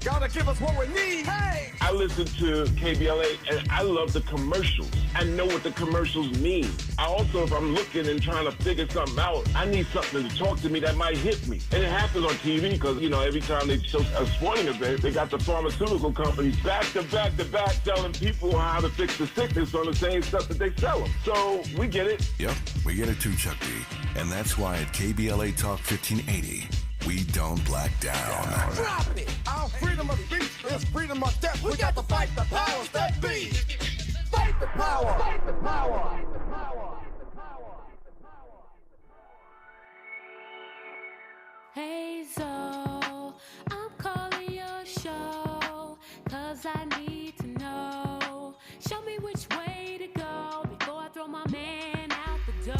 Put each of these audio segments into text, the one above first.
Gotta give us what we need. Hey! I listen to KBLA and I love the commercials. I know what the commercials mean. I also, if I'm looking and trying to figure something out, I need something to talk to me that might hit me. And it happens on TV because, you know, every time they show a sporting event, they got the pharmaceutical companies back to back to back telling people how to fix the sickness on the same stuff that they sell them. So we get it. Yep, we get it too, Chuck D. And that's why at KBLA Talk 1580, we don't black down. Drop it! Our freedom of speech is freedom of death. We got to fight the powers that be. Fight the power! Fight the power! Fight the power! Hey Zo, I'm calling your show, 'cause I need to know. Show me which way to go before I throw my man out the door.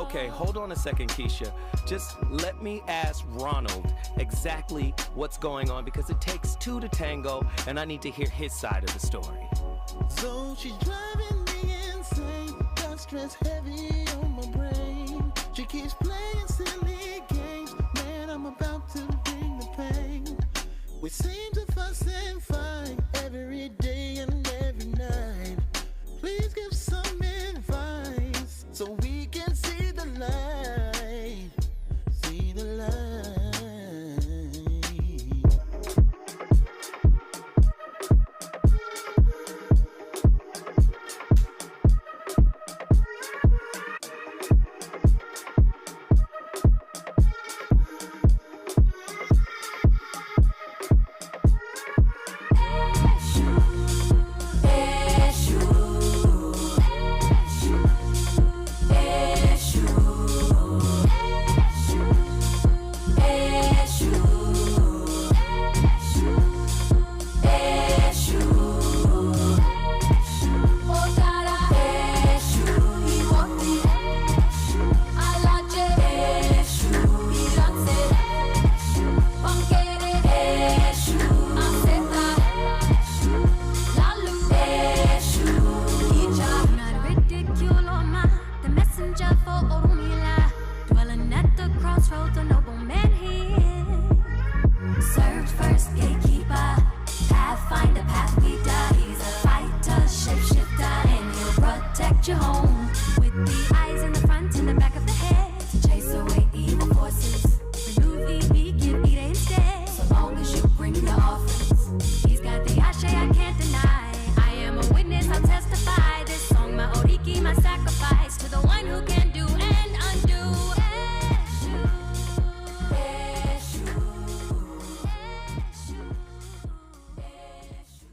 Okay, hold on a second, Keisha. Just let me ask Ronald exactly what's going on, because it takes two to tango, and I need to hear his side of the story. So she's driving me insane, got stress heavy on my brain. She keeps playing silly games, man, I'm about to bring the pain. We seem to fuss and fight every day and every night. Please give some advice so we can see the light, see the light.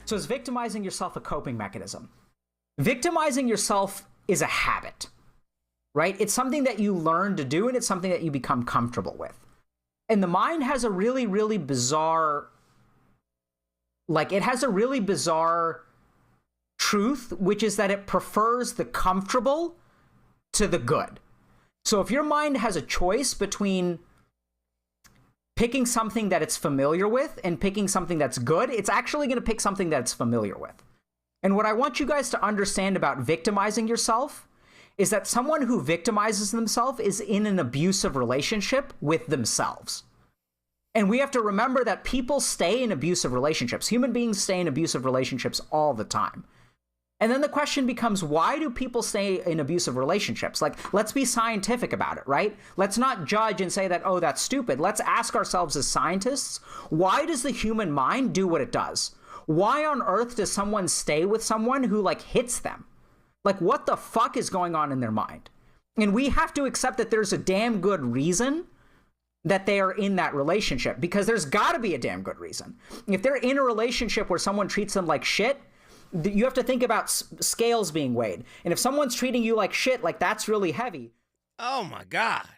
So is victimizing yourself a coping mechanism? Victimizing yourself is a habit, right? It's something that you learn to do, and it's something that you become comfortable with. And the mind has a really, really bizarre, it has a really bizarre truth, which is that it prefers the comfortable to the good. So if your mind has a choice between picking something that it's familiar with and picking something that's good, it's actually going to pick something that it's familiar with. And what I want you guys to understand about victimizing yourself is that someone who victimizes themselves is in an abusive relationship with themselves. And we have to remember that people stay in abusive relationships. Human beings stay in abusive relationships all the time. And then the question becomes, why do people stay in abusive relationships? Let's be scientific about it, right? Let's not judge and say that, oh, that's stupid. Let's ask ourselves as scientists, why does the human mind do what it does? Why on earth does someone stay with someone who, hits them? What the fuck is going on in their mind? And we have to accept that there's a damn good reason that they are in that relationship, because there's got to be a damn good reason. If they're in a relationship where someone treats them like shit, you have to think about scales being weighed. And if someone's treating you like shit, that's really heavy. Oh my God.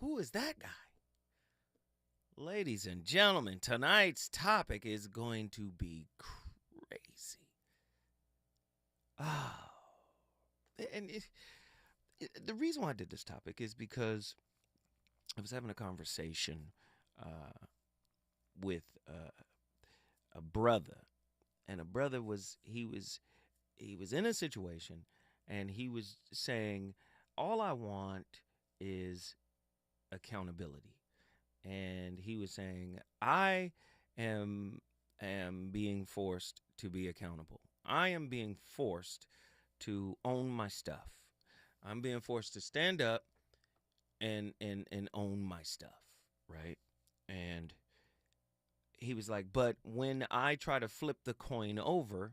Who is that guy? Ladies and gentlemen, tonight's topic is going to be crazy. Oh. And the reason why I did this topic is because I was having a conversation with a brother. And a brother was in a situation, and he was saying, all I want is accountability. And he was saying, I am being forced to be accountable. I am being forced to own my stuff. I'm being forced to stand up and own my stuff, right? And he was like, but when I try to flip the coin over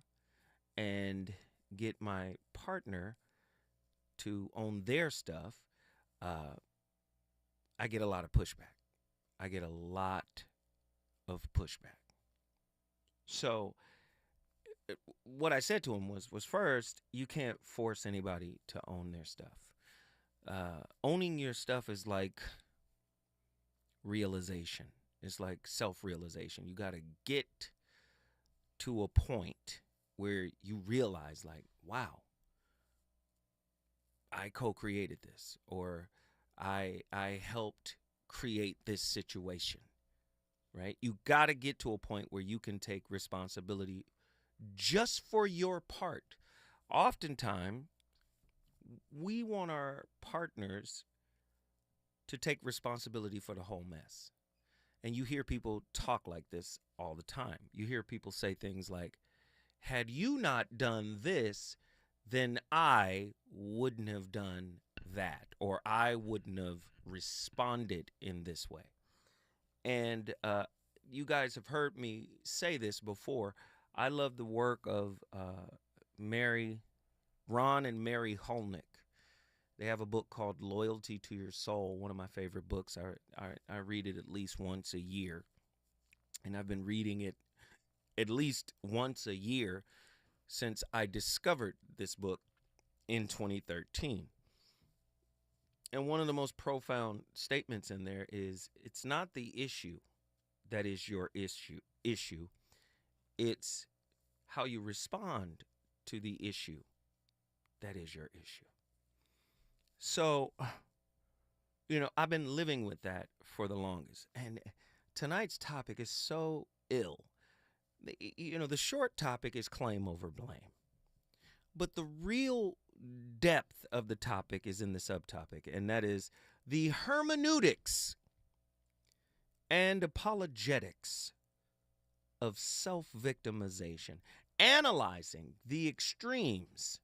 and get my partner to own their stuff, I get a lot of pushback. I get a lot of pushback. So what I said to him was first, you can't force anybody to own their stuff. Owning your stuff is like realization. It's like self-realization. You got to get to a point where you realize, like, wow, I co-created this, or I helped create this situation, right? You got to get to a point where you can take responsibility just for your part. Oftentimes, we want our partners to take responsibility for the whole mess. And you hear people talk like this all the time. You hear people say things like, had you not done this, then I wouldn't have done that, or I wouldn't have responded in this way. And you guys have heard me say this before. I love the work of Ron and Mary Hulnick. They have a book called Loyalty to Your Soul, one of my favorite books. I read it at least once a year, and I've been reading it at least once a year since I discovered this book in 2013. And one of the most profound statements in there is, it's not the issue that is your issue. It's how you respond to the issue that is your issue. So, I've been living with that for the longest. And tonight's topic is so ill. The short topic is claim over blame. But the real depth of the topic is in the subtopic, and that is the hermeneutics and apologetics of self-victimization, analyzing the extremes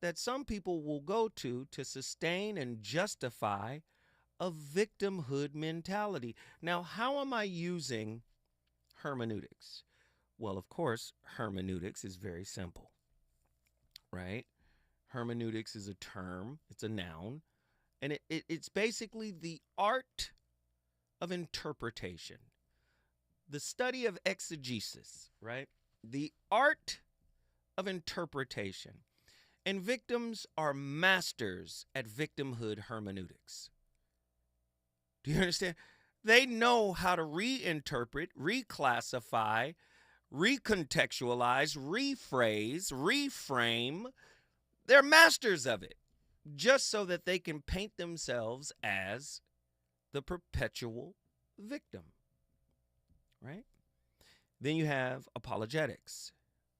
that some people will go to sustain and justify a victimhood mentality. Now, how am I using hermeneutics? Well, of course, hermeneutics is very simple, right? Hermeneutics is a term, it's a noun, and it's basically the art of interpretation, the study of exegesis, right? The art of interpretation. And victims are masters at victimhood hermeneutics. Do you understand? They know how to reinterpret, reclassify, recontextualize, rephrase, reframe. They're masters of it, just so that they can paint themselves as the perpetual victim, right? Then you have apologetics,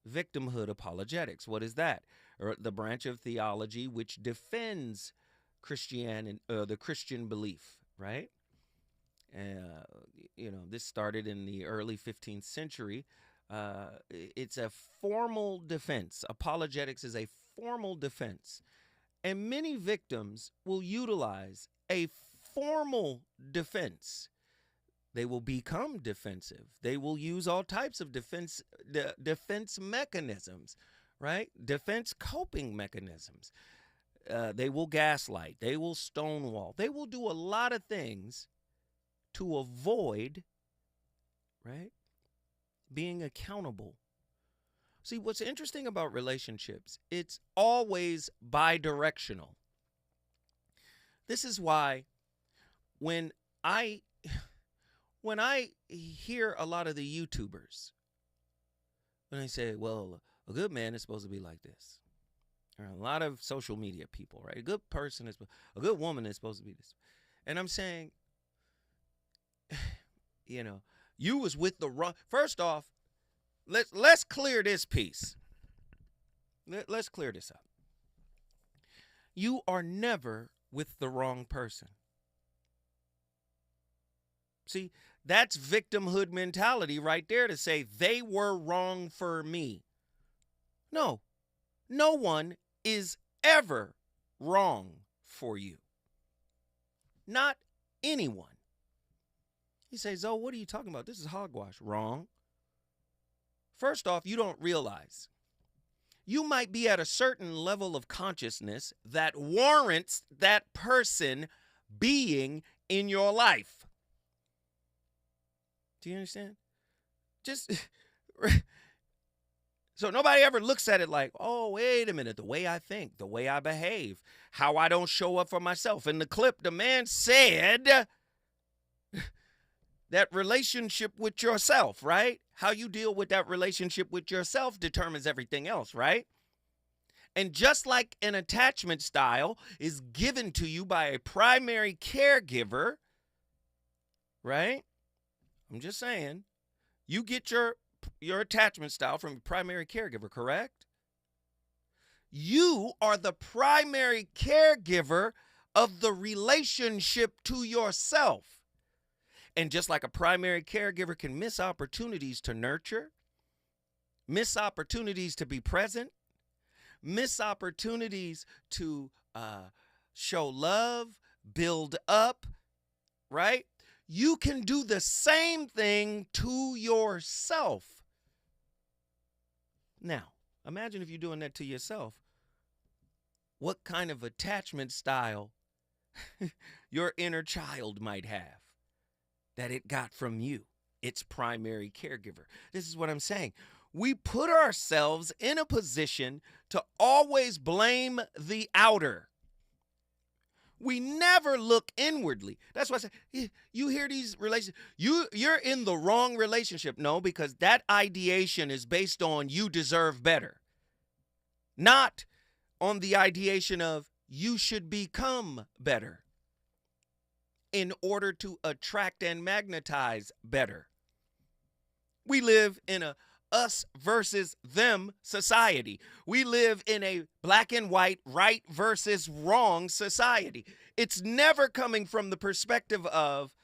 victimhood apologetics. What is that? Or the branch of theology which defends Christianity, the Christian belief, right? This started in the early 15th century. It's a formal defense. Apologetics is a formal defense. And many victims will utilize a formal defense. They will become defensive. They will use all types of defense mechanisms, right? Defense coping mechanisms. They will gaslight. They will stonewall. They will do a lot of things to avoid, right, being accountable. See, what's interesting about relationships, it's always bidirectional. This is why when I hear a lot of the YouTubers, when they say, well, a good man is supposed to be like this. Or a lot of social media people, right? A good woman is supposed to be this. And I'm saying, you was with the wrong. First off, let's clear this piece. Let's clear this up. You are never with the wrong person. See, That's victimhood mentality right there, to say they were wrong for me. No, no one is ever wrong for you. Not anyone. He says, "Oh, what are you talking about? This is hogwash." Wrong. First off, you don't realize you might be at a certain level of consciousness that warrants that person being in your life. Do you understand? Just so nobody ever looks at it like, "Oh, wait a minute, the way I think, the way I behave, how I don't show up for myself." In the clip, the man said that relationship with yourself, right? How you deal with that relationship with yourself determines everything else, right? And just like an attachment style is given to you by a primary caregiver, right? I'm just saying, you get your attachment style from your primary caregiver, correct? You are the primary caregiver of the relationship to yourself. And just like a primary caregiver can miss opportunities to nurture, miss opportunities to be present, miss opportunities to show love, build up, right? You can do the same thing to yourself. Now, imagine if you're doing that to yourself. What kind of attachment style your inner child might have that it got from you, its primary caregiver. This is what I'm saying. We put ourselves in a position to always blame the outer. We never look inwardly. That's why I say, you hear these relationships, you're in the wrong relationship. No, because that ideation is based on you deserve better, not on the ideation of you should become better in order to attract and magnetize better. We live in a us versus them society. We live in a black and white, right versus wrong society. It's never coming from the perspective of,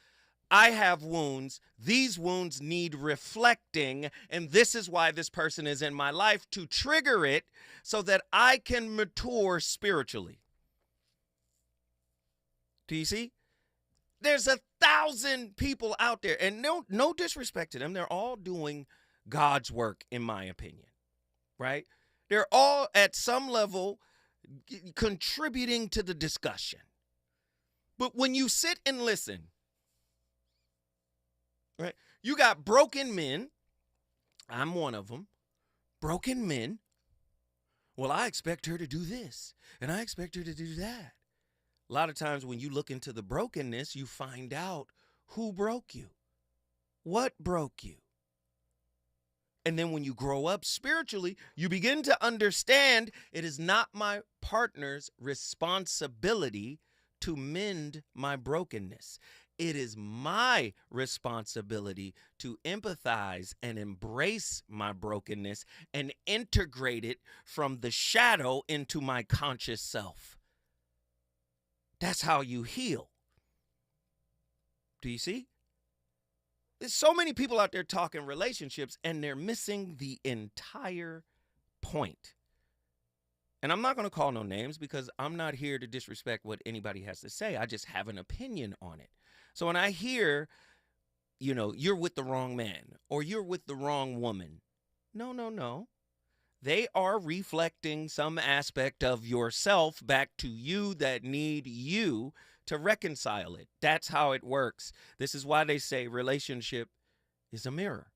I have wounds, these wounds need reflecting, and this is why this person is in my life, to trigger it so that I can mature spiritually. Do you see? There's 1,000 people out there, and no disrespect to them. They're all doing God's work, in my opinion, right? They're all at some level contributing to the discussion. But when you sit and listen, right, you got broken men. I'm one of them. Broken men. Well, I expect her to do this, and I expect her to do that. A lot of times when you look into the brokenness, you find out who broke you, what broke you. And then when you grow up spiritually, you begin to understand it is not my partner's responsibility to mend my brokenness. It is my responsibility to empathize and embrace my brokenness and integrate it from the shadow into my conscious self. That's how you heal. Do you see? There's so many people out there talking relationships, and they're missing the entire point. And I'm not going to call no names because I'm not here to disrespect what anybody has to say. I just have an opinion on it. So when I hear, you're with the wrong man or you're with the wrong woman, no. They are reflecting some aspect of yourself back to you that need you to reconcile it. That's how it works. This is why they say relationship is a mirror.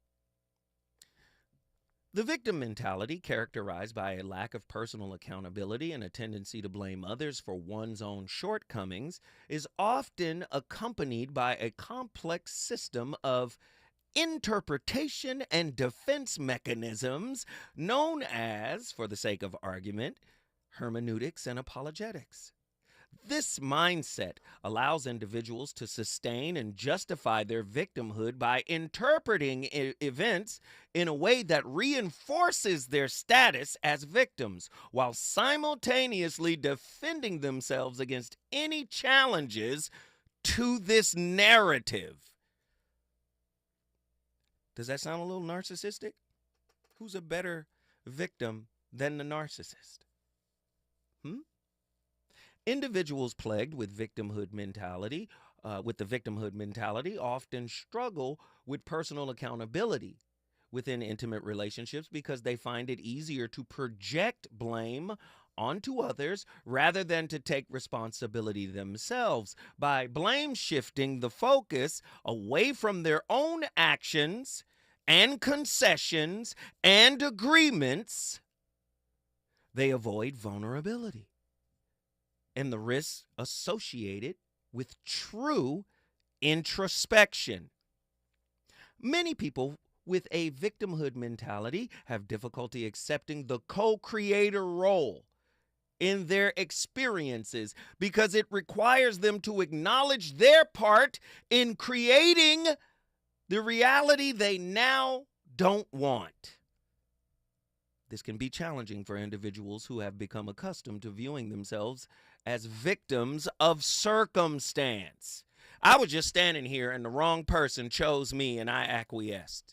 The victim mentality, characterized by a lack of personal accountability and a tendency to blame others for one's own shortcomings, is often accompanied by a complex system of interpretation and defense mechanisms known as, for the sake of argument, hermeneutics and apologetics. This mindset allows individuals to sustain and justify their victimhood by interpreting events in a way that reinforces their status as victims, while simultaneously defending themselves against any challenges to this narrative. Does that sound a little narcissistic? Who's a better victim than the narcissist? Individuals plagued with the victimhood mentality often struggle with personal accountability within intimate relationships because they find it easier to project blame onto others rather than to take responsibility themselves. By blame shifting the focus away from their own actions and concessions and agreements, they avoid vulnerability and the risks associated with true introspection. Many people with a victimhood mentality have difficulty accepting the co-creator role in their experiences because it requires them to acknowledge their part in creating the reality they now don't want. This can be challenging for individuals who have become accustomed to viewing themselves as victims of circumstance. I was just standing here and the wrong person chose me and I acquiesced.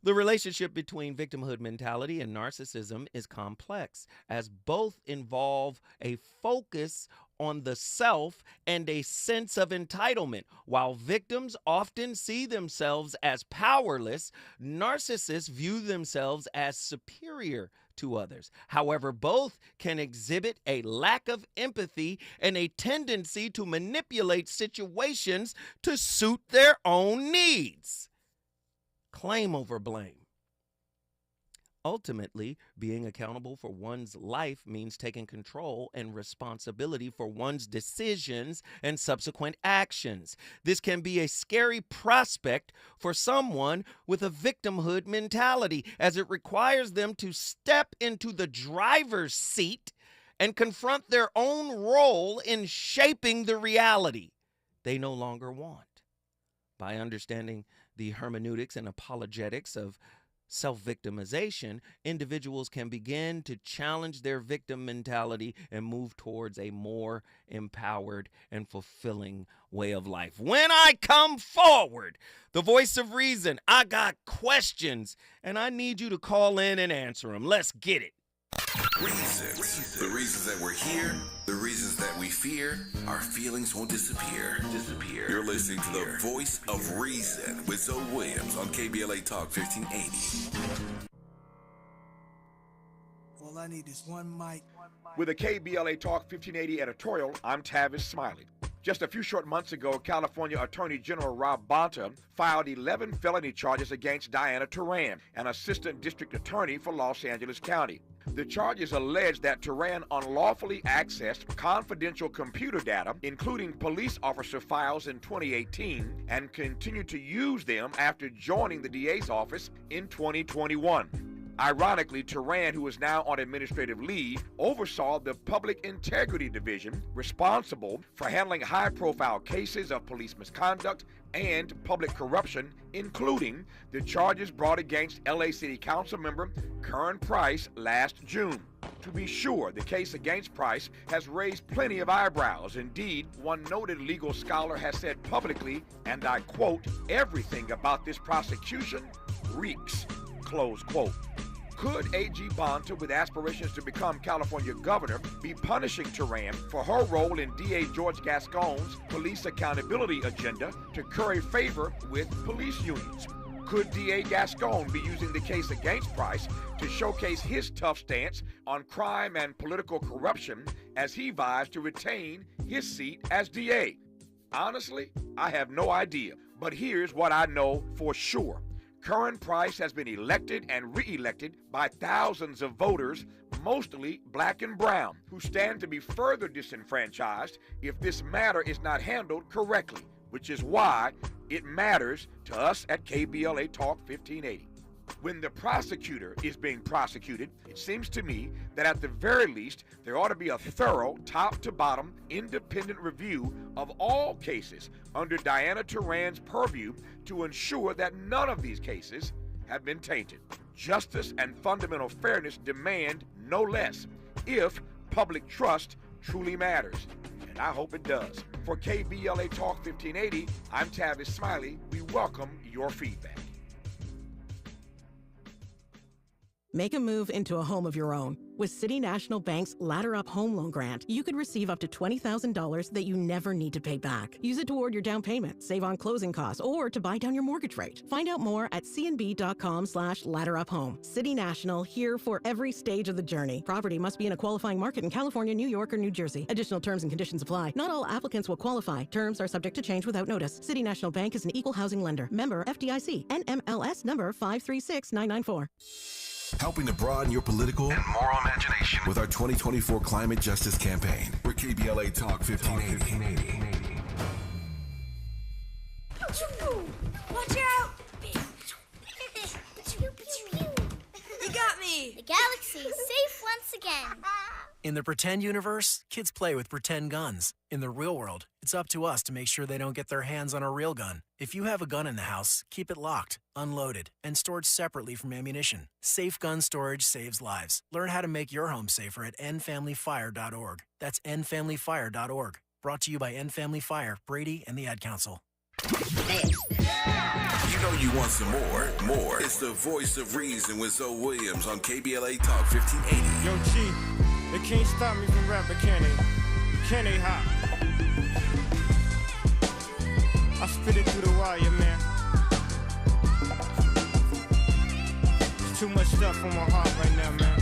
The relationship between victimhood mentality and narcissism is complex, as both involve a focus on the self and a sense of entitlement. While victims often see themselves as powerless, narcissists view themselves as superior to others. However, both can exhibit a lack of empathy and a tendency to manipulate situations to suit their own needs. Claim over blame. Ultimately, being accountable for one's life means taking control and responsibility for one's decisions and subsequent actions. This can be a scary prospect for someone with a victimhood mentality, as it requires them to step into the driver's seat and confront their own role in shaping the reality they no longer want. By understanding the hermeneutics and apologetics of self-victimization, individuals can begin to challenge their victim mentality and move towards a more empowered and fulfilling way of life. When I come forward, the voice of reason, I got questions, and I need you to call in and answer them. Let's get it. Reasons. The reasons that we're here, the reasons that we fear, our feelings won't disappear. You're listening to the voice of reason with Zoe Williams on KBLA Talk 1580. All I need is one mic. With a KBLA Talk 1580 editorial, I'm Tavis Smiley. Just a few short months ago, California Attorney General Rob Bonta filed 11 felony charges against Diana Turan, an assistant district attorney for Los Angeles County. The charges allege that Turan unlawfully accessed confidential computer data, including police officer files in 2018, and continued to use them after joining the DA's office in 2021. Ironically, Turan, who is now on administrative leave, oversaw the Public Integrity Division, responsible for handling high-profile cases of police misconduct and public corruption, including the charges brought against LA City Council member Karen Price last June. To be sure, the case against Price has raised plenty of eyebrows. Indeed, one noted legal scholar has said publicly, and I quote, "Everything about this prosecution reeks," close quote. Could A.G. Bonta, with aspirations to become California governor, be punishing Turan for her role in D.A. George Gascon's police accountability agenda to curry favor with police unions? Could D.A. Gascon be using the case against Price to showcase his tough stance on crime and political corruption as he vies to retain his seat as DA? Honestly, I have no idea, but here's what I know for sure. Karen Price has been elected and re-elected by thousands of voters, mostly black and brown, who stand to be further disenfranchised if this matter is not handled correctly, which is why it matters to us at KBLA Talk 1580. When the prosecutor is being prosecuted, it seems to me that at the very least, there ought to be a thorough, top-to-bottom, independent review of all cases under Diana Turan's purview to ensure that none of these cases have been tainted. Justice and fundamental fairness demand no less, if public trust truly matters. and I hope it does. For KBLA Talk 1580, I'm Tavis Smiley. We welcome your feedback. Make a move into a home of your own. With City National Bank's Ladder Up Home Loan Grant, you could receive up to $20,000 that you never need to pay back. Use it toward your down payment, save on closing costs, or to buy down your mortgage rate. Find out more at cnb.com/ladderuphome. City National, here for every stage of the journey. Property must be in a qualifying market in California, New York, or New Jersey. Additional terms and conditions apply. Not all applicants will qualify. Terms are subject to change without notice. City National Bank is an equal housing lender. Member FDIC. NMLS number 536994. Helping to broaden your political and moral imagination with our 2024 Climate Justice Campaign. We're KBLA Talk 1580. Watch out! You got me! The galaxy is safe once again. In the pretend universe, kids play with pretend guns. In the real world, it's up to us to make sure they don't get their hands on a real gun. If you have a gun in the house, keep it locked, unloaded, and stored separately from ammunition. Safe gun storage saves lives. Learn how to make your home safer at endfamilyfire.org. That's endfamilyfire.org. Brought to you by End Family Fire, Brady, and the Ad Council. You know you want some more. It's the voice of reason with Zoe Williams on KBLA Talk 1580. Yo, G, they can't stop me from rapping, can they? Can they hop? I spit it through the wire, man. There's too much stuff on my heart right now, man.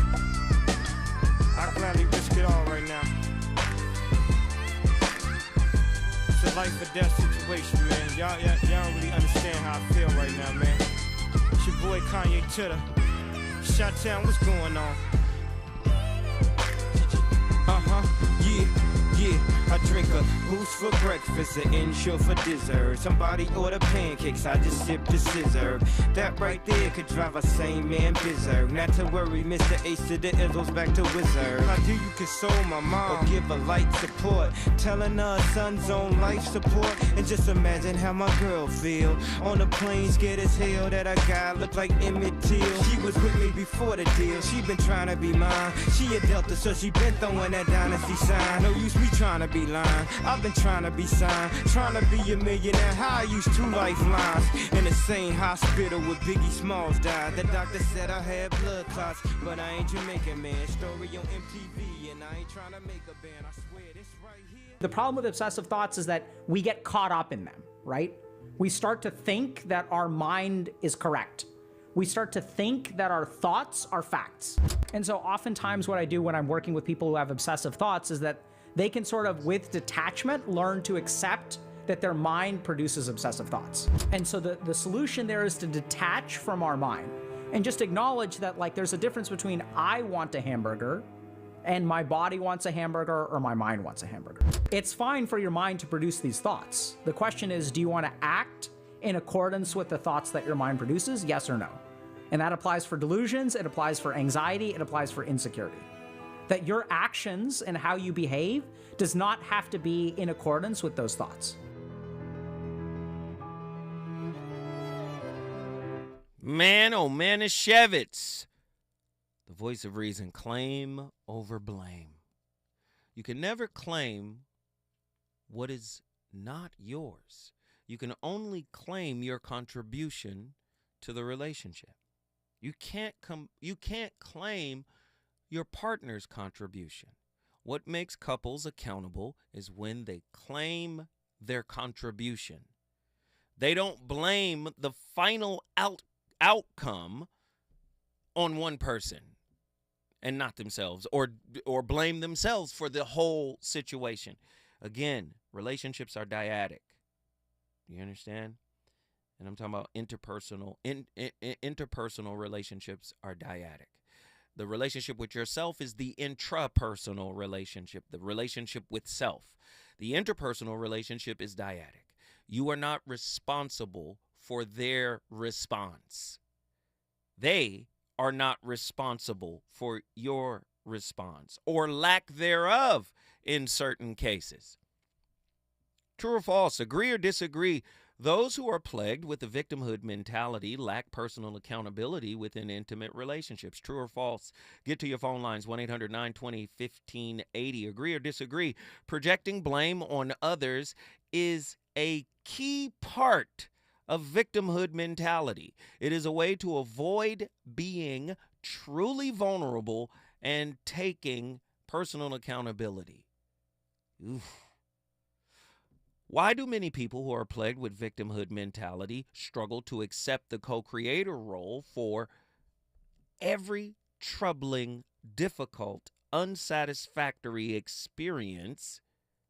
I gladly risk it all right now. It's a life or death situation, man. Y'all don't really understand how I feel right now, man. It's your boy Kanye Titter. Shot-town, what's going on? Yeah, I drink a boost for breakfast, an insure for dessert. Somebody order pancakes, I just sip the scissor. That right there could drive a sane man berserk. Not to worry, Mr. Ace to the Izzles back to Wizard. How do you console my mom or give her light support? Telling her son's on life support. And just imagine how my girl feel on the plane, scared as hell that a guy look like Emmett Till. She was with me before the deal, she been trying to be mine. She a Delta, so she been throwing that dynasty sign. No use me trying to be lying, I've been trying to be signed, trying to be a millionaire. How I used 2 lifelines in the same hospital where Biggie Smalls died. The doctor said I had blood clots, but I ain't Jamaican, man. Story on MTV, and I ain't trying to make a band. I swear this right here. The problem with obsessive thoughts is that we get caught up in them, right? We start to think that our mind is correct. We start to think that our thoughts are facts. And so oftentimes what I do when I'm working with people who have obsessive thoughts is that they can sort of, with detachment, learn to accept that their mind produces obsessive thoughts. And so the solution there is to detach from our mind and just acknowledge that, like, there's a difference between I want a hamburger and my body wants a hamburger or my mind wants a hamburger. It's fine for your mind to produce these thoughts. The question is, do you want to act in accordance with the thoughts that your mind produces? Yes or no? And that applies for delusions, it applies for anxiety, it applies for insecurity. That your actions and how you behave does not have to be in accordance with those thoughts. Man, oh Manischewitz. The voice of reason, claim over blame. You can never claim what is not yours. You can only claim your contribution to the relationship. You can't claim your partner's contribution. What makes couples accountable is when they claim their contribution. They don't blame the final outcome on one person and not themselves, or blame themselves for the whole situation. Again, relationships are dyadic. You understand? And I'm talking about interpersonal. Interpersonal relationships are dyadic. The relationship with yourself is the intrapersonal relationship, the relationship with self. The interpersonal relationship is dyadic. You are not responsible for their response. They are not responsible for your response or lack thereof in certain cases. True or false, agree or disagree Those who are plagued with the victimhood mentality lack personal accountability within intimate relationships. True or false? Get to your phone lines, 1-800-920-1580. Agree or disagree? Projecting blame on others is a key part of victimhood mentality. It is a way to avoid being truly vulnerable and taking personal accountability. Oof. Why do many people who are plagued with victimhood mentality struggle to accept the co-creator role for every troubling, difficult, unsatisfactory experience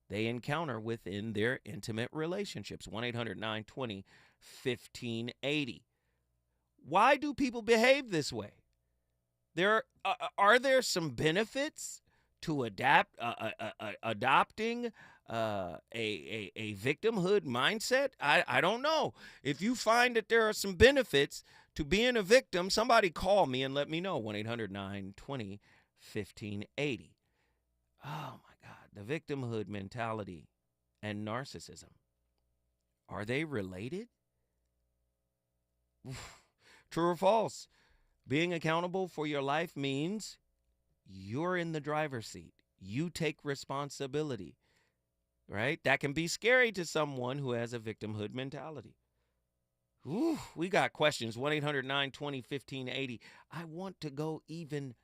they encounter within their intimate relationships? 1-800-920-1580. Why do people behave this way? Are there some benefits to adopting a victimhood mindset? I don't know. If you find that there are some benefits to being a victim, somebody call me and let me know. 1-800-920-1580. Oh my God, the victimhood mentality and narcissism. Are they related? True or false? Being accountable for your life means you're in the driver's seat. You take responsibility, right? That can be scary to someone who has a victimhood mentality. Ooh, we got questions. 1-800-920-1580. I want to go even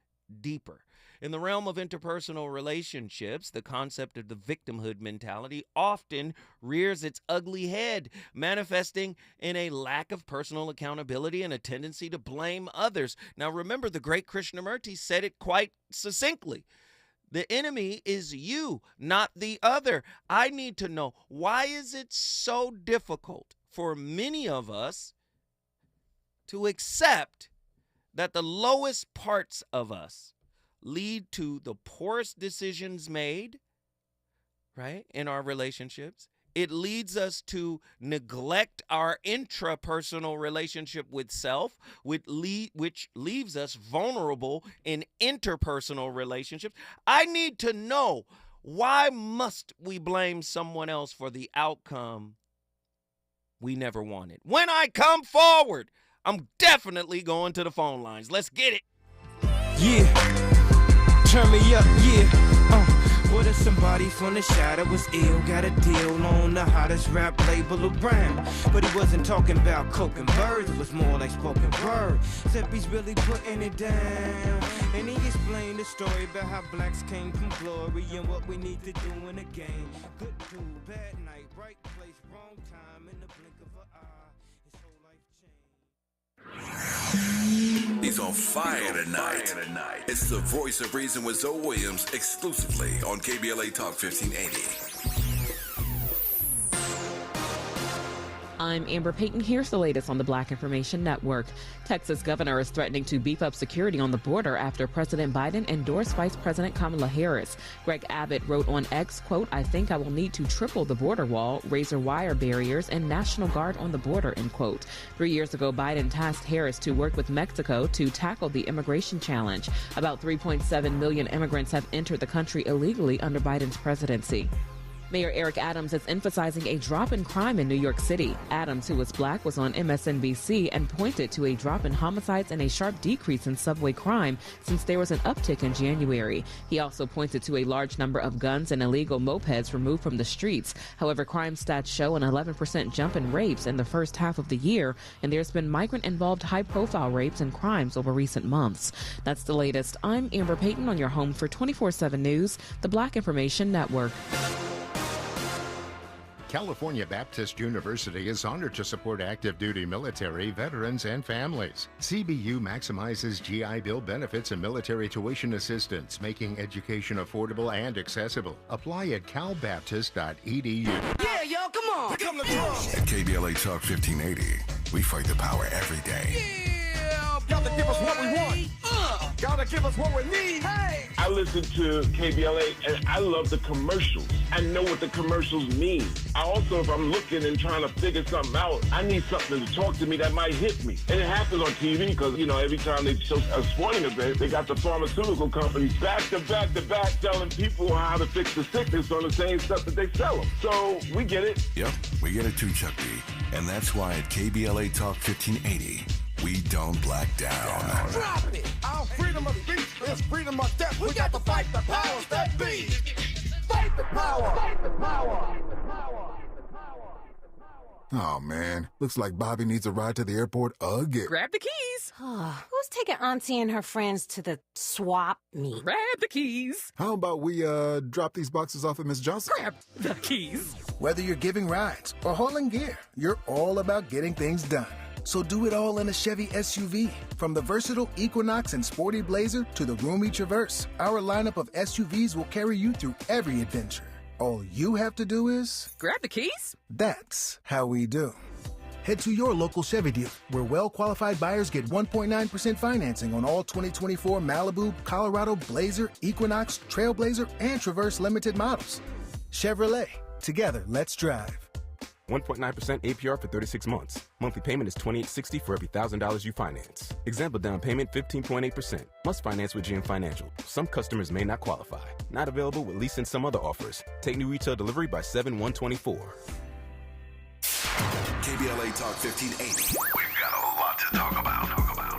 deeper. In the realm of interpersonal relationships, the concept of the victimhood mentality often rears its ugly head, manifesting in a lack of personal accountability and a tendency to blame others. Now, remember, the great Krishnamurti said it quite succinctly. The enemy is you, not the other. I need to know, why is it so difficult for many of us to accept that the lowest parts of us lead to the poorest decisions made, right, in our relationships? It leads us to neglect our intrapersonal relationship with self, which leaves us vulnerable in interpersonal relationships. I need to know, why must we blame someone else for the outcome we never wanted? When I come forward, I'm definitely going to the phone lines. Let's get it. Yeah, turn me up, yeah. What if somebody from the shadow was ill, got a deal on the hottest rap label around? But he wasn't talking about coke and birds, it was more like spoken word. Except he's really putting it down. And he explained the story about how blacks came from glory and what we need to do in the game. Good dude, bad night, right place, wrong time, in the blink of an eye. His whole life changed. He's on fire tonight. It's the voice of reason with Zoe Williams, exclusively on KBLA Talk 1580. I'm Amber Payton. Here's the latest on the Black Information Network. Texas governor is threatening to beef up security on the border after President Biden endorsed Vice President Kamala Harris. Greg Abbott wrote on X, quote, "I think I will need to triple the border wall, razor wire barriers, and National Guard on the border," end quote. 3 years ago, Biden tasked Harris to work with Mexico to tackle the immigration challenge. About 3.7 million immigrants have entered the country illegally under Biden's presidency. Mayor Eric Adams is emphasizing a drop in crime in New York City. Adams, who was black, was on MSNBC and pointed to a drop in homicides and a sharp decrease in subway crime since there was an uptick in January. He also pointed to a large number of guns and illegal mopeds removed from the streets. However, crime stats show an 11% jump in rapes in the first half of the year, and there's been migrant-involved high-profile rapes and crimes over recent months. That's the latest. I'm Amber Payton on your home for 24/7 News, the Black Information Network. California Baptist University is honored to support active duty military, veterans, and families. CBU maximizes GI Bill benefits and military tuition assistance, making education affordable and accessible. Apply at calbaptist.edu. Yeah, yo, come on. Pick up the drum. At KBLA Talk 1580, we fight the power every day. Yeah, gotta give us what we want. Gotta give us what we need. Hey. I listen to KBLA and I love the commercials. I know what the commercials mean. I also, if I'm looking and trying to figure something out, I need something to talk to me that might hit me. And it happens on TV because, you know, every time they show a sporting event, they got the pharmaceutical companies back to back to back telling people how to fix the sickness on the same stuff that they sell them. So we get it. Yep, we get it too, Chuck D. And that's why at KBLA Talk 1580, we don't black down. Drop it! Our freedom of speech is freedom of death. We got to fight the powers that be. Fight the power! Fight the power! Oh, man. Looks like Bobby needs a ride to the airport again. Grab the keys. Who's taking Auntie and her friends to the swap meet? Grab the keys. How about we, drop these boxes off at Miss Johnson? Grab the keys. Whether you're giving rides or hauling gear, you're all about getting things done. So do it all in a Chevy SUV. From the versatile Equinox and sporty Blazer to the roomy Traverse, our lineup of SUVs will carry you through every adventure. All you have to do is... grab the keys. That's how we do. Head to your local Chevy dealer, where well-qualified buyers get 1.9% financing on all 2024 Malibu, Colorado, Blazer, Equinox, Trailblazer, and Traverse Limited models. Chevrolet. Together, let's drive. 1.9% APR for 36 months. Monthly payment is $28.60 for every $1,000 you finance. Example down payment 15.8%. Must finance with GM Financial. Some customers may not qualify. Not available with lease and some other offers. Take new retail delivery by 7/1/24. KBLA Talk 1580. We've got a lot to talk about.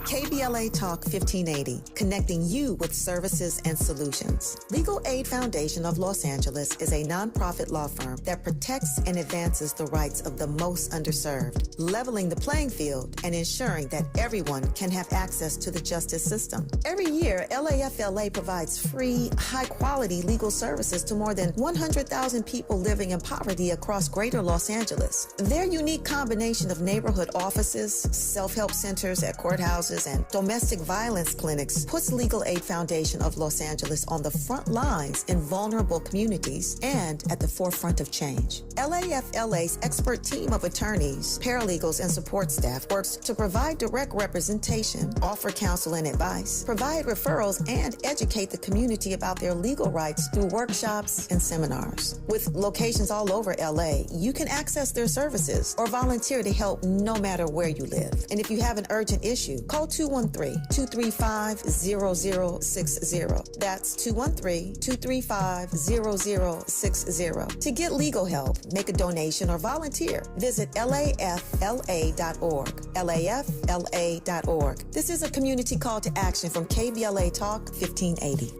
KBLA Talk 1580, connecting you with services and solutions. Legal Aid Foundation of Los Angeles is a nonprofit law firm that protects and advances the rights of the most underserved, leveling the playing field and ensuring that everyone can have access to the justice system. Every year, LAFLA provides free, high-quality legal services to more than 100,000 people living in poverty across greater Los Angeles. Their unique combination of neighborhood offices, self-help centers at courthouses, and domestic violence clinics puts Legal Aid Foundation of Los Angeles on the front lines in vulnerable communities and at the forefront of change. LAFLA's expert team of attorneys, paralegals, and support staff works to provide direct representation, offer counsel and advice, provide referrals, and educate the community about their legal rights through workshops and seminars. With locations all over LA, you can access their services or volunteer to help no matter where you live. And if you have an urgent issue, call 213-235-0060. That's 213-235-0060. To get legal help, make a donation, or volunteer, visit LAFLA.org. LAFLA.org. This is a community call to action from KBLA Talk 1580.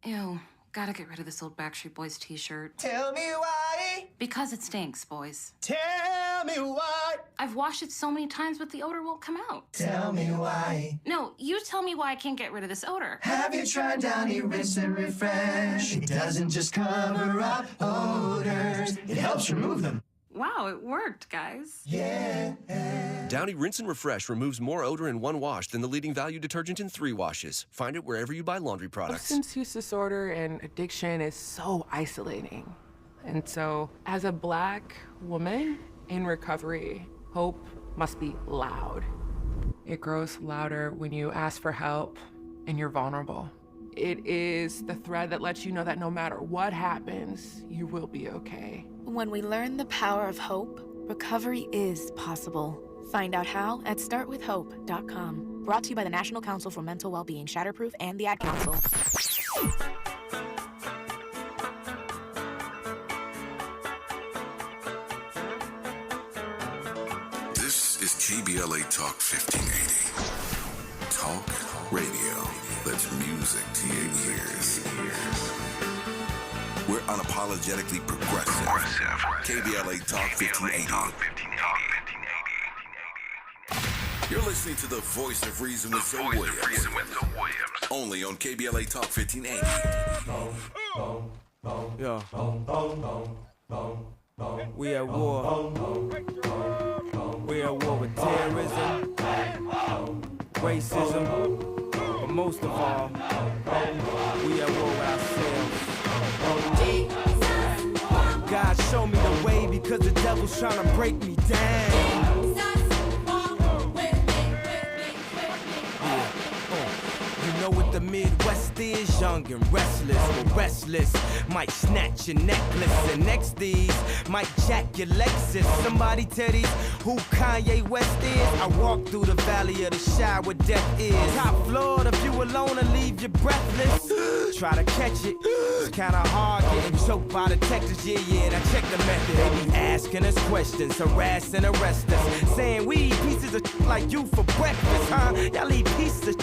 Ew. Gotta get rid of this old Backstreet Boys t-shirt. Tell me why. Because it stinks, boys. Tell me why. I've washed it so many times, but the odor won't come out. Tell me why. No, you tell me why I can't get rid of this odor. Have you tried Downy Rinse and Refresh? It doesn't just cover up odors, it helps remove them. Wow, it worked, guys. Yeah. Downy Rinse and Refresh removes more odor in one wash than the leading value detergent in 3 washes. Find it wherever you buy laundry products. Substance use disorder and addiction is so isolating. And so, as a Black woman in recovery, hope must be loud. It grows louder when you ask for help and you're vulnerable. It is the thread that lets you know that no matter what happens, you will be okay. When we learn the power of hope, recovery is possible. Find out how at startwithhope.com. Brought to you by the National Council for Mental Wellbeing, Shatterproof, and the Ad Council. This is KBLA Talk 1580. Talk radio that's music to your ears. We're unapologetically progressive. KBLA Talk 1580. You're listening to the voice of reason with Zoe Williams. Only on KBLA Talk 1580. Yeah. We at war. We at war with terrorism, racism, but most of all, we at war with ourselves. God, show me the way because the devil's trying to break me down. You know what the Midwest is young and restless. Well, restless might snatch your necklace, and next these might jack your Lexus. Somebody tell these who Kanye West is. I walk through the valley of the shadow where death is. Top floor, the view alone will leave you breathless. Try to catch it, it's kinda hard getting choked by detectives. Yeah, now check the method. They be asking us questions, harass and arrest us, saying we eat pieces of like you for breakfast, huh? Y'all eat pieces of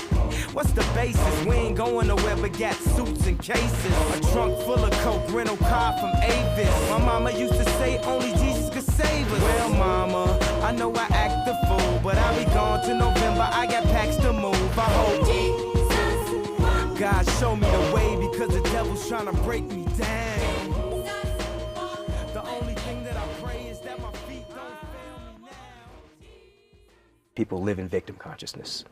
what's the basis? We ain't going nowhere but got suits and cases. A trunk full of coke, rental car from Avis. My mama used to say only Jesus could save us. Well, mama, I know I act the fool, but I'll be gone to November. I got packs to move. I hope God show me the way, because the devil's trying to break me down. The only thing that I pray is that my feet don't fail me now. People live in victim consciousness.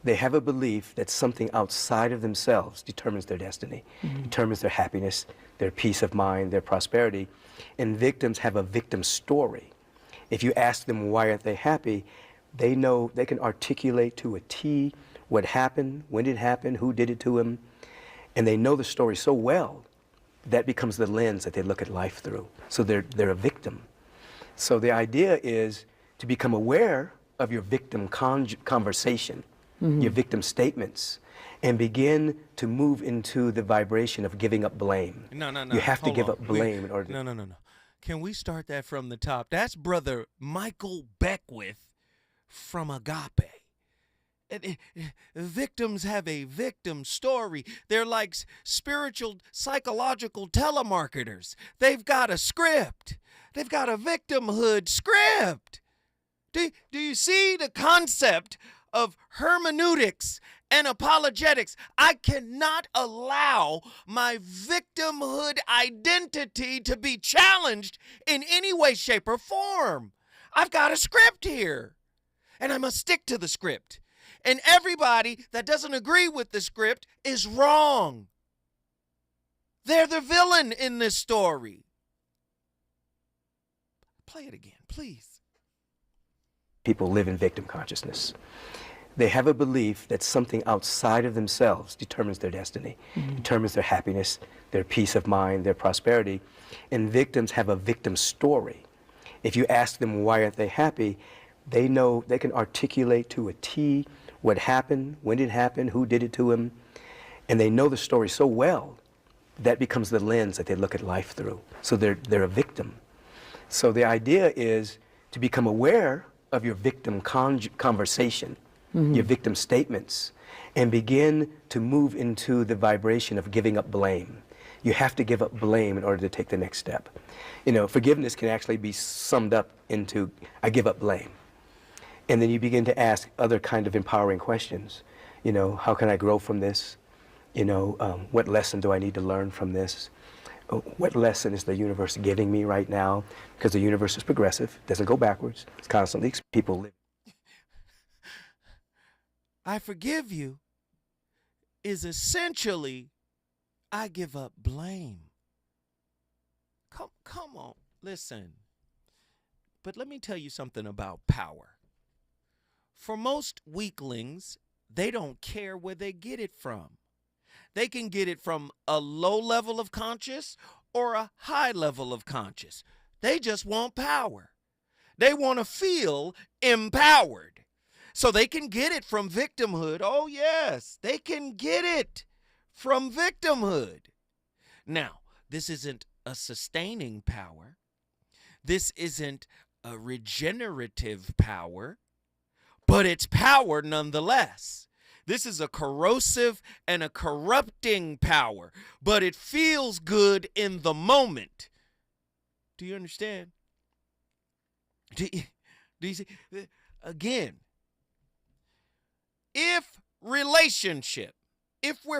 They have a belief that something outside of themselves determines their destiny, determines their happiness, their peace of mind, their prosperity. And victims have a victim story. If you ask them why aren't they happy, they know, they can articulate to a T what happened, when it happened, who did it to them. And they know the story so well that becomes the lens that they look at life through. So they're a victim. So the idea is to become aware of your victim conversation, your victim statements, and begin to move into the vibration of giving up blame. No. You have to Hold give on. up blame in order to... No. Can we start that from the top? That's Brother Michael Beckwith from Agape. Victims have a victim story. They're like spiritual, psychological telemarketers. They've got a script. They've got a victimhood script. Do you see the concept of hermeneutics and apologetics? I cannot allow my victimhood identity to be challenged in any way, shape, or form. I've got a script here, and I must stick to the script. And everybody that doesn't agree with the script is wrong. They're the villain in this story. Play it again, please. People live in victim consciousness. They have a belief that something outside of themselves determines their destiny, determines their happiness, their peace of mind, their prosperity. And victims have a victim story. If you ask them why aren't they happy, they know, they can articulate to a T what happened, when it happened, who did it to them. And they know the story so well that becomes the lens that they look at life through. So they're a victim. So the idea is to become aware of your victim conversation, your victim statements, and begin to move into the vibration of giving up blame. You have to give up blame in order to take the next step. You know, forgiveness can actually be summed up into, I give up blame. And then you begin to ask other kind of empowering questions. You know, how can I grow from this? You know, what lesson do I need to learn from this? What lesson is the universe giving me right now? Because the universe is progressive, doesn't go backwards. It's constantly, people live. I forgive you is essentially, I give up blame. Come on, listen. But let me tell you something about power. For most weaklings, they don't care where they get it from. They can get it from a low level of conscious or a high level of conscious. They just want power. They want to feel empowered. So they can get it from victimhood. Oh, yes, they can get it from victimhood. Now, this isn't a sustaining power. This isn't a regenerative power, but it's power nonetheless. This is a corrosive and a corrupting power, but it feels good in the moment. Do you understand? Do you see? Again, if we're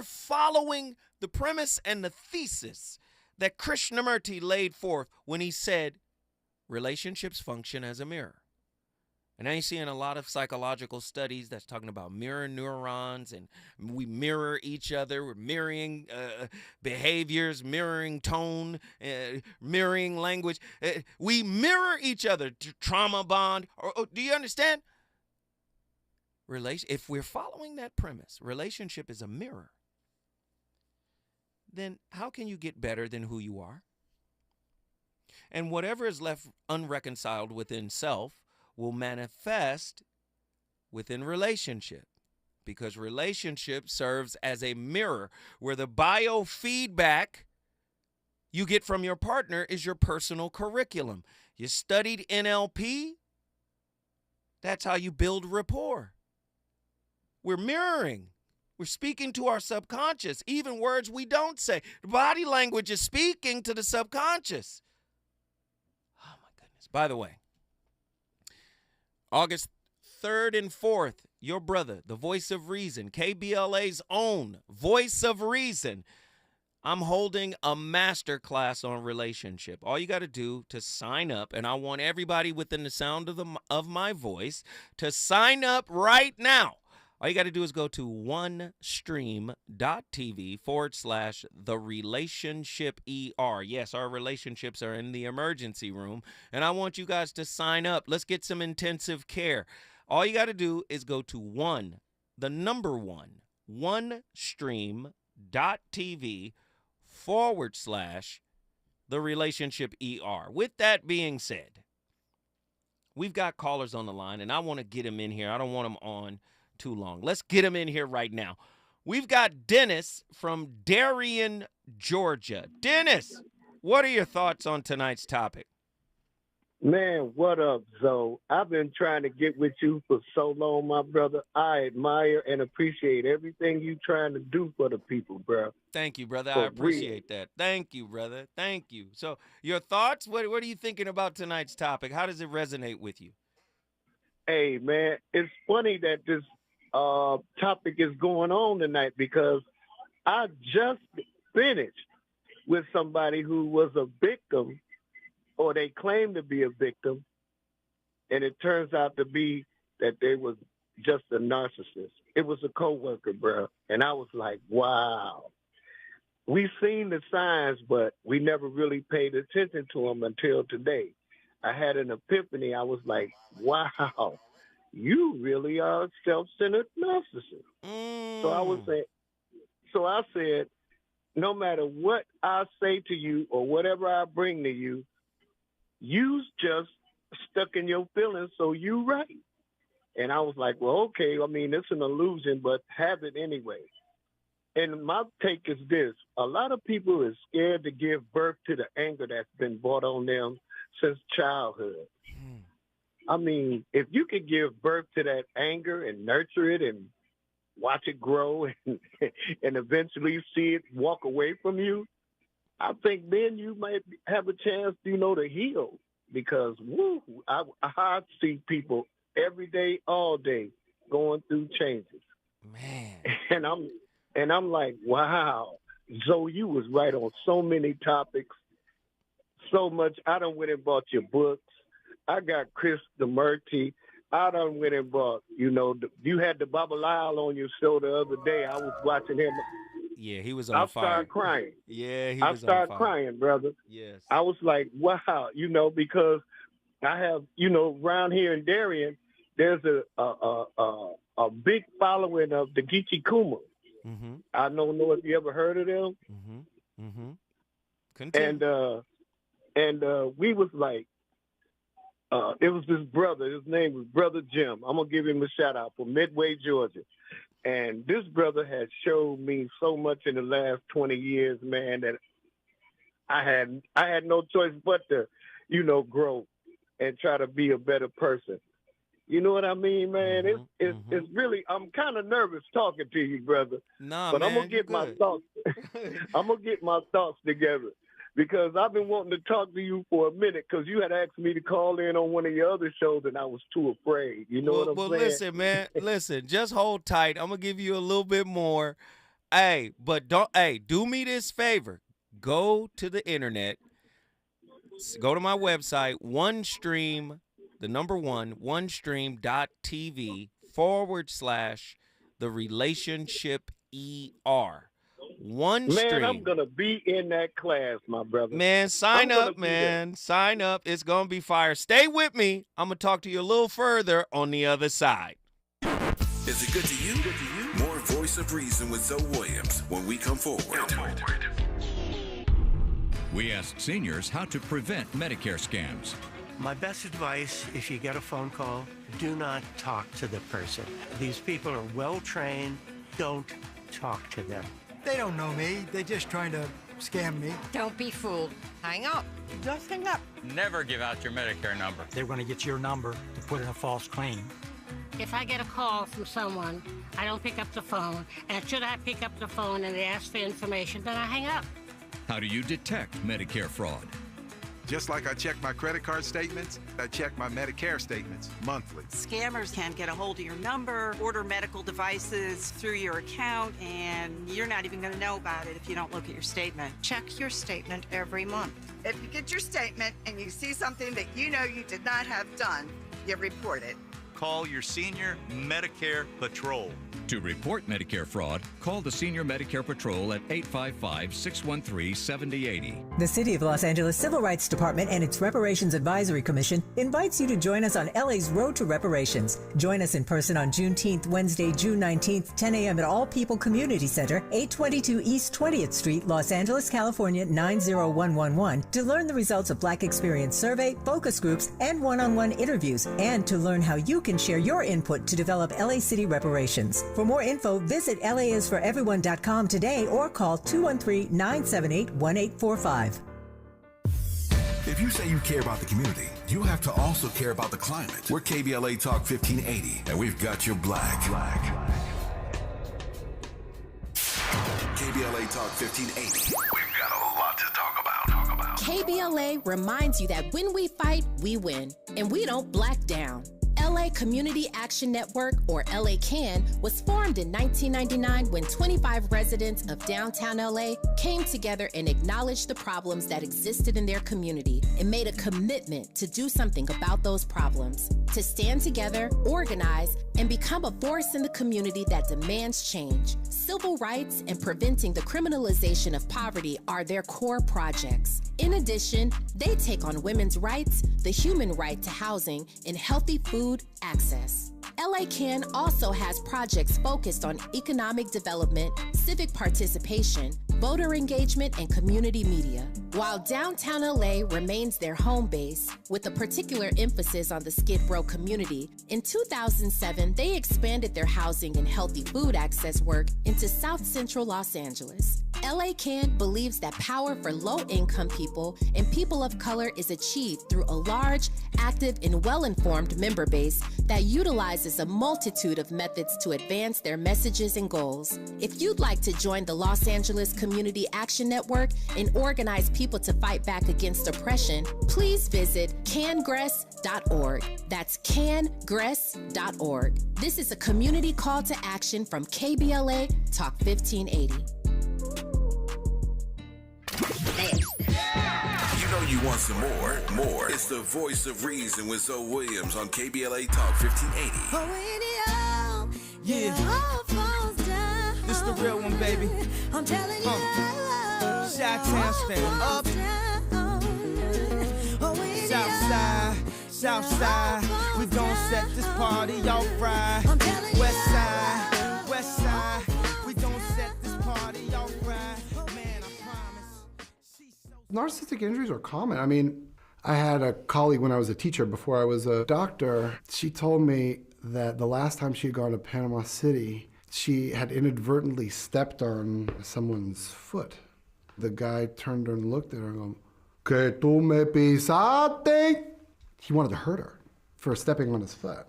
following the premise and the thesis that Krishnamurti laid forth when he said, relationships function as a mirror. And now you're seeing a lot of psychological studies that's talking about mirror neurons, and we mirror each other. We're mirroring behaviors, mirroring tone, mirroring language. We mirror each other to trauma bond. Do you understand? If we're following that premise, relationship is a mirror, then how can you get better than who you are? And whatever is left unreconciled within self will manifest within relationship, because relationship serves as a mirror where the biofeedback you get from your partner is your personal curriculum. You studied NLP? That's how you build rapport. We're mirroring. We're speaking to our subconscious, even words we don't say. The body language is speaking to the subconscious. Oh, my goodness. By the way, August 3rd and 4th, your brother, the voice of reason, KBLA's own voice of reason, I'm holding a master class on relationship. All you got to do to sign up, and I want everybody within the sound of my voice to sign up right now. All you got to do is go to onestream.tv/therelationship.er. Yes, our relationships are in the emergency room, and I want you guys to sign up. Let's get some intensive care. All you got to do is go to onestream.tv/therelationship.er. With that being said, we've got callers on the line, and I want to get them in here. I don't want them on too long. Let's get him in here right now. We've got Dennis from Darien, Georgia. Dennis, what are your thoughts on tonight's topic? Man, what up, Zoe? I've been trying to get with you for so long, my brother. I admire and appreciate everything you're trying to do for the people, bro. Thank you, brother. For I appreciate that. Thank you, brother. Thank you. So your thoughts? What are you thinking about tonight's topic? How does it resonate with you? Hey, man, it's funny that this topic is going on tonight because I just finished with somebody who was a victim, or they claim to be a victim, and it turns out to be that they was just a narcissist. It was a coworker, bro, and I was like, wow. We seen the signs, but we never really paid attention to them until today. I had an epiphany. I was like, wow, you really are a self-centered narcissist. So I said, no matter what I say to you or whatever I bring to you, you just stuck in your feelings, so you right. And I was like, well, okay, I mean, it's an illusion, but have it anyway. And my take is this. A lot of people are scared to give birth to the anger that's been brought on them since childhood. I mean, if you could give birth to that anger and nurture it and watch it grow and eventually see it walk away from you, I think then you might have a chance, to heal. Because, I see people every day, all day, going through changes. Man. And I'm like, wow, Zoe, you was right on so many topics, so much. I done went and bought your books. I got Chris DeMurti. I done went and bought, you had the Baba Lyle on your show the other day. I was watching him. Yeah, he was on fire. I started crying. Yeah, he was on fire. I started crying, brother. Yes. I was like, wow, because I have, around here in Darien, there's a big following of the Geechee Kuma. Mm-hmm. I don't know if you ever heard of them. Mm-hmm. Mm-hmm. And we was like, it was this brother. His name was Brother Jim. I'm gonna give him a shout out from Midway, Georgia. And this brother has showed me so much in the last 20 years, man, that I had no choice but to, grow and try to be a better person. You know what I mean, man? It's really, I'm kind of nervous talking to you, brother. Nah, but man, I'm gonna get my thoughts. I'm gonna get my thoughts together. Because I've been wanting to talk to you for a minute because you had asked me to call in on one of your other shows and I was too afraid. You know what I'm saying? Well, listen, man. Listen, just hold tight. I'm going to give you a little bit more. Hey, but do me this favor. Go to the internet. Go to my website, OneStream, the number 1, onestream.tv/therelationship.er. Man, I'm going to be in that class, my brother. Man, sign up, man. Sign up. It's going to be fire. Stay with me. I'm going to talk to you a little further on the other side. Is it good to you? More Voice of Reason with Zoe Williams when we come forward. We ask seniors how to prevent Medicare scams. My best advice, if you get a phone call, do not talk to the person. These people are well-trained. Don't talk to them. They don't know me. They're just trying to scam me. Don't be fooled. Hang up. Just hang up. Never give out your Medicare number. They're going to get your number to put in a false claim. If I get a call from someone, I don't pick up the phone, and should I pick up the phone and they ask for information, then I hang up. How do you detect Medicare fraud? Just like I check my credit card statements, I check my Medicare statements monthly. Scammers can get a hold of your number, order medical devices through your account, and you're not even going to know about it if you don't look at your statement. Check your statement every month. If you get your statement and you see something that you know you did not have done, you report it. Call your senior Medicare Patrol. To report Medicare fraud, call the Senior Medicare Patrol at 855-613-7080. The City of Los Angeles Civil Rights Department and its Reparations Advisory Commission invites you to join us on LA's Road to Reparations. Join us in person on Juneteenth, Wednesday, June 19th, 10 a.m. at All People Community Center, 822 East 20th Street, Los Angeles, California, 90111, to learn the results of Black Experience Survey, focus groups, and one-on-one interviews, and to learn how you can share your input to develop LA City reparations. For more info, visit laisforeveryone.com today or call 213-978-1845. If you say you care about the community, you have to also care about the climate. We're KBLA Talk 1580, and we've got your black. KBLA Talk 1580. We've got a lot to talk about. KBLA reminds you that when we fight, we win, and we don't black down. LA Community Action Network, or LA CAN, was formed in 1999 when 25 residents of downtown LA came together and acknowledged the problems that existed in their community and made a commitment to do something about those problems, to stand together, organize, and become a force in the community that demands change. Civil rights and preventing the criminalization of poverty are their core projects. In addition, they take on women's rights, the human right to housing, and healthy food access. LA CAN also has projects focused on economic development, civic participation, voter engagement, and community media. While downtown LA remains their home base, with a particular emphasis on the Skid Row community, in 2007 they expanded their housing and healthy food access work into South Central Los Angeles. LA CAN believes that power for low-income people and people of color is achieved through a large, active, and well-informed member base that utilizes a multitude of methods to advance their messages and goals. If you'd like to join the Los Angeles Community Action Network and organize people to fight back against oppression, please visit cangress.org. That's cangress.org. This is a community call to action from KBLA Talk 1580. You know you want some more. It's the Voice of Reason with Zoe Williams on KBLA Talk 1580. Yeah. This the real one, baby. I'm telling you. Chi-town stand up. South side. We gon' set this party off right. West side. We gon' set this party off right. Man, I promise. Narcissistic injuries are common. I mean, I had a colleague when I was a teacher before I was a doctor. She told me that the last time she had gone to Panama City, she had inadvertently stepped on someone's foot. The guy turned and looked at her and go, "Que tú me pisaste?" He wanted to hurt her for stepping on his foot.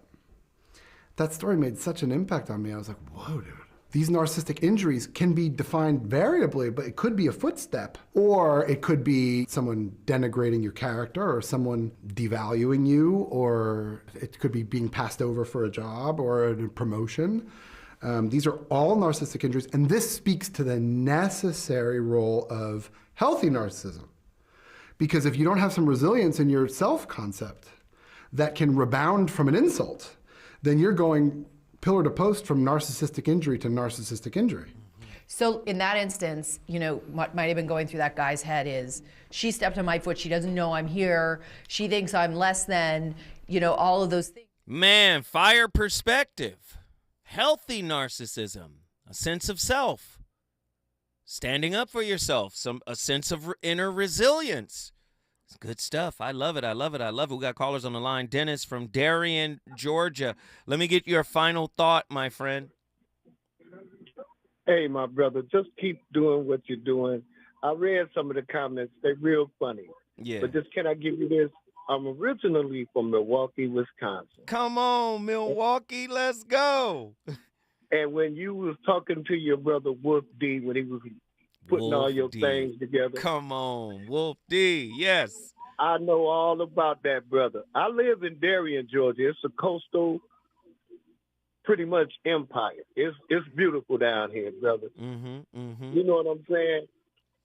That story made such an impact on me. I was like, whoa, dude. These narcissistic injuries can be defined variably, but it could be a footstep, or it could be someone denigrating your character, or someone devaluing you, or it could be being passed over for a job or a promotion. These are all narcissistic injuries, and this speaks to the necessary role of healthy narcissism. Because if you don't have some resilience in your self-concept that can rebound from an insult, then you're going pillar to post from narcissistic injury to narcissistic injury. So in that instance, you know, what might have been going through that guy's head is, she stepped on my foot, she doesn't know I'm here, she thinks I'm less than, you know, all of those things. Man, fire perspective. healthy narcissism, a sense of self, standing up for yourself, a sense of inner resilience. It's good stuff. I love it. I love it. I love it. We got callers on the line. Dennis from Darien, Georgia. Let me get your final thought, my friend. Hey, my brother, just keep doing what you're doing. I read some of the comments. They're real funny. Yeah. But just can I give you this? I'm originally from Milwaukee, Wisconsin. Come on, Milwaukee. Let's go. And when you was talking to your brother Wolf D, when he was putting all your things together. Come on, Wolf D. Yes. I know all about that, brother. I live in Darien, Georgia. It's a coastal, pretty much empire. It's beautiful down here, brother. You know what I'm saying?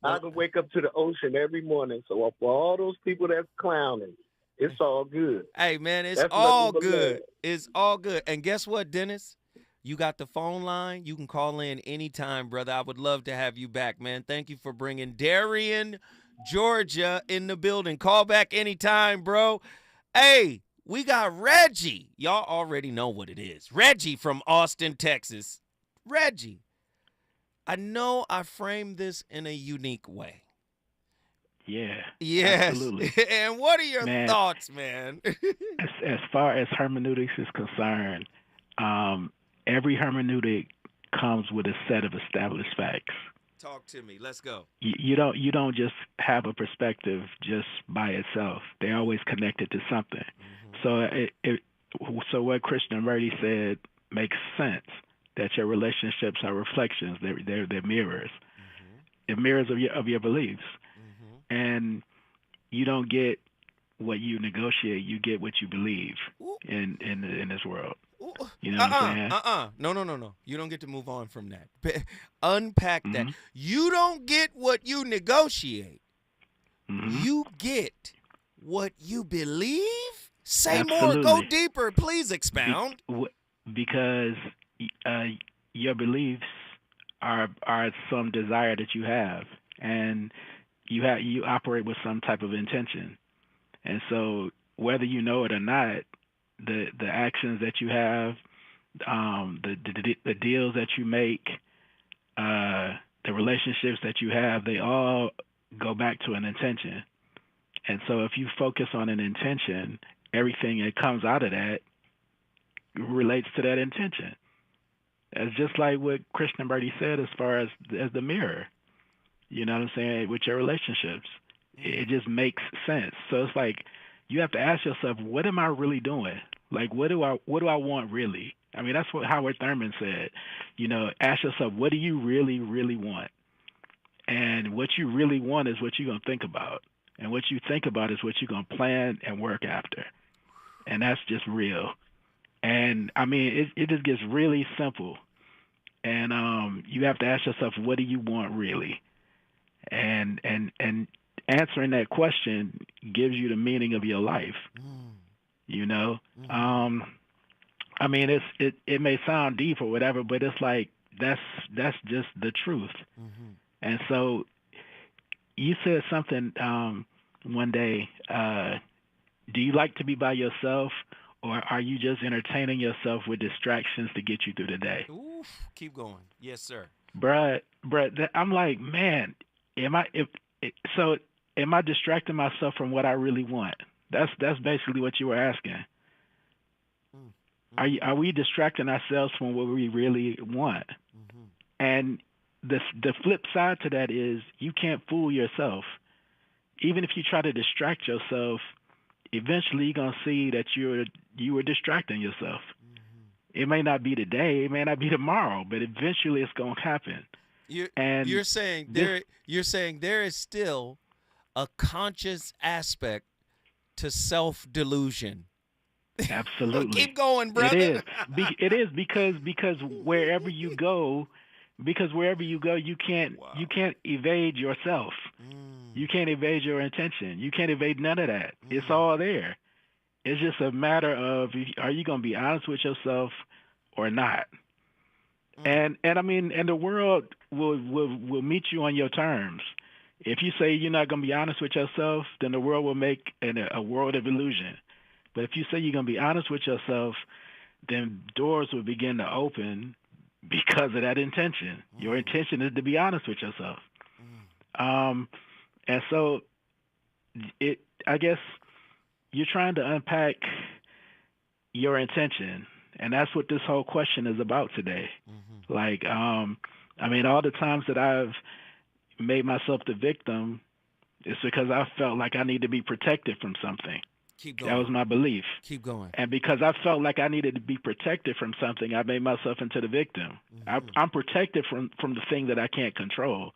I can wake up to the ocean every morning. So for all those people that's clowning, it's all good. Hey, man, it's That's all nothing but good. love. It's all good. And guess what, Dennis? You got the phone line. You can call in anytime, brother. I would love to have you back, man. Thank you for bringing Darien, Georgia in the building. Call back anytime, bro. Hey, we got Reggie. Y'all already know what it is. Reggie from Austin, Texas. Reggie, I know I framed this in a unique way. Yeah. Yes. Absolutely. And what are your Man, thoughts, man? as far as hermeneutics is concerned, every hermeneutic comes with a set of established facts. Talk to me. Let's go. You don't just have a perspective just by itself. They're always connected to something. So so what Christian Murray said makes sense. That your relationships are reflections. They're mirrors. They're mirrors of your beliefs. And you don't get what you negotiate. You get what you believe in this world. You know what I'm saying? No. You don't get to move on from that. Unpack that. You don't get what you negotiate. You get what you believe? Say Absolutely. more. Go deeper. Please expound. Because your beliefs are some desire that you have, and you operate with some type of intention. And so whether you know it or not, the actions that you have, the deals that you make, the relationships that you have, they all go back to an intention. And so if you focus on an intention, everything that comes out of that relates to that intention. It's just like what Christian Birdie said as far as the mirror. You know what I'm saying? With your relationships. It just makes sense. So it's like you have to ask yourself, what am I really doing? Like what do I want really? I mean, that's what Howard Thurman said. You know, ask yourself, what do you really, really want? And what you really want is what you're going to think about. And what you think about is what you're going to plan and work after. And that's just real. And I mean, it just gets really simple. And you have to ask yourself, what do you want really? And answering that question gives you the meaning of your life. You know, I mean, it may sound deep or whatever, but it's like that's just the truth. And so you said something one day. Do you like to be by yourself, or are you just entertaining yourself with distractions to get you through the day? Oof, keep going. Yes, sir. Bruh, I'm like, man, am I distracting myself from what I really want? That's basically what you were asking. Are we distracting ourselves from what we really want? And the flip side to that is you can't fool yourself. Even if you try to distract yourself, eventually you're gonna see that you were distracting yourself. It may not be today, it may not be tomorrow, but eventually it's gonna happen. You're saying there is still a conscious aspect to self-delusion. Absolutely. Keep going, brother. It is because wherever you go, you can't evade yourself. You can't evade your intention. You can't evade none of that. It's all there. It's just a matter of, are you going to be honest with yourself or not? And I mean, and the world will meet you on your terms. If you say you're not going to be honest with yourself, then the world will make a world of illusion. But if you say you're going to be honest with yourself, then doors will begin to open because of that intention. Your intention is to be honest with yourself. And so I guess you're trying to unpack your intention, and that's what this whole question is about today. Like, I mean, all the times that I've made myself the victim, it's because I felt like I need to be protected from something. Keep going. That was my belief. Keep going. And because I felt like I needed to be protected from something, I made myself into the victim. I'm protected from the thing that I can't control.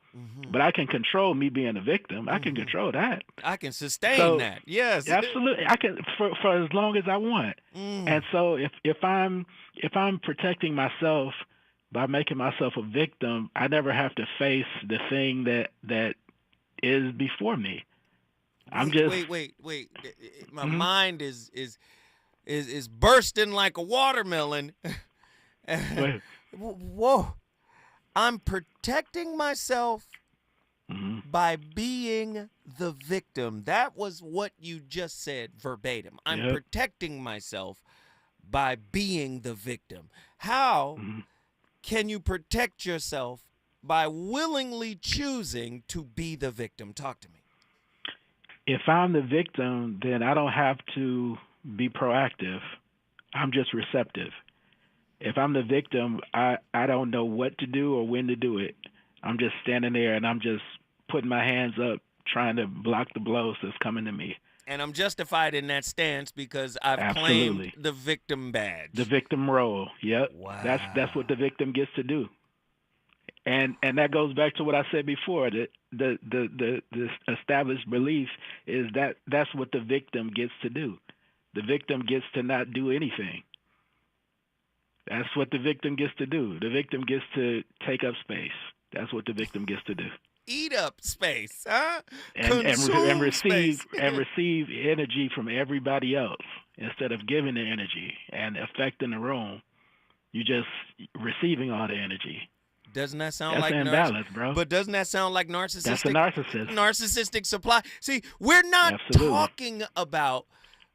But I can control me being a victim. I can control that. I can sustain that. Yes. Absolutely. I can for as long as I want. And so if I'm protecting myself by making myself a victim, I never have to face the thing that is before me. Wait. My mind is bursting like a watermelon. Whoa. I'm protecting myself by being the victim. That was what you just said verbatim. I'm protecting myself by being the victim. How can you protect yourself by willingly choosing to be the victim? Talk to me. If I'm the victim, then I don't have to be proactive. I'm just receptive. If I'm the victim, I don't know what to do or when to do it. I'm just standing there and I'm just putting my hands up, trying to block the blows that's coming to me. And I'm justified in that stance because I've claimed the victim badge. The victim role. Yep. Wow. That's what the victim gets to do. And that goes back to what I said before. The established belief is that that's what the victim gets to do. The victim gets to not do anything. That's what the victim gets to do. The victim gets to take up space. That's what the victim gets to do. Eat up space, huh? And receive energy from everybody else instead of giving the energy and affecting the room. You're just receiving all the energy. Doesn't that sound that's like imbalance, bro? But doesn't that sound like narcissistic? That's a narcissist. Narcissistic supply. See, we're not talking about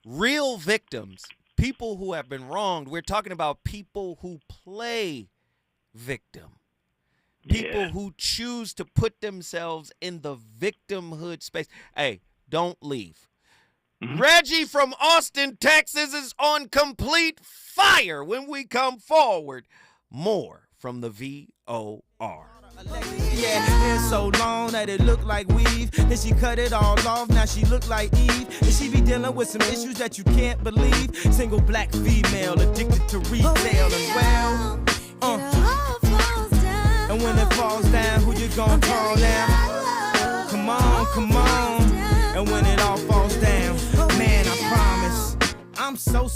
real victims, people who have been wronged. We're talking about people who play victim. People who choose to put themselves in the victimhood space. Hey, don't leave. Reggie from Austin, Texas is on complete fire when we come forward. More from the VOR. Yeah, hair so long that it looked like weave. Then she cut it all off, now she look like Eve. And she be dealing with some issues that you can't believe. Single black female addicted to retail and well. And when it falls down, who you gonna call now? Come on. And when it all falls down, man, I promise I'm so self